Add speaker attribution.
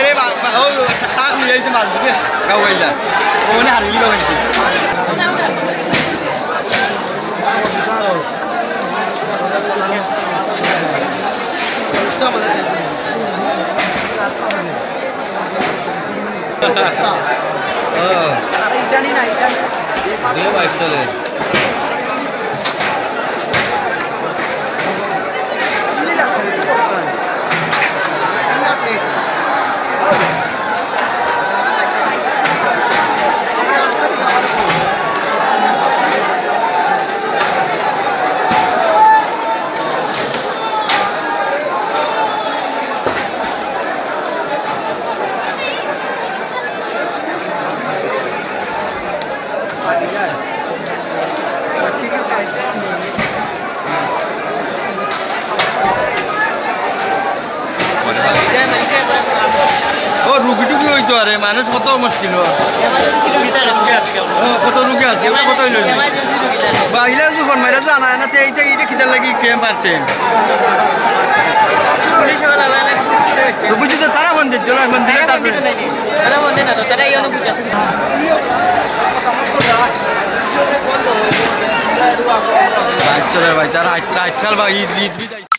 Speaker 1: রে ও টাক নিয়ে যাইছে মাল দিকে কাউ কইলা ওনে হারিলি হইছে
Speaker 2: জানি না এটা
Speaker 1: দেব আইসলে ও রুগী টুকি হইতো আরে মানুষ কত মুশকিল কত রুগী আছে ওটা কত হইল বা ইলা যখন মাইরা জানা না তে এইটা এইটা খিদার লাগি কে পারতেন বুঝি তো তারা মন্দির জল মন্দিরে
Speaker 2: তারা মন্দির না তো তারা এই অনুভূতি আছে
Speaker 1: চলে ভাই তারা রাত কাল বা ঈদ ঈদ বিদায়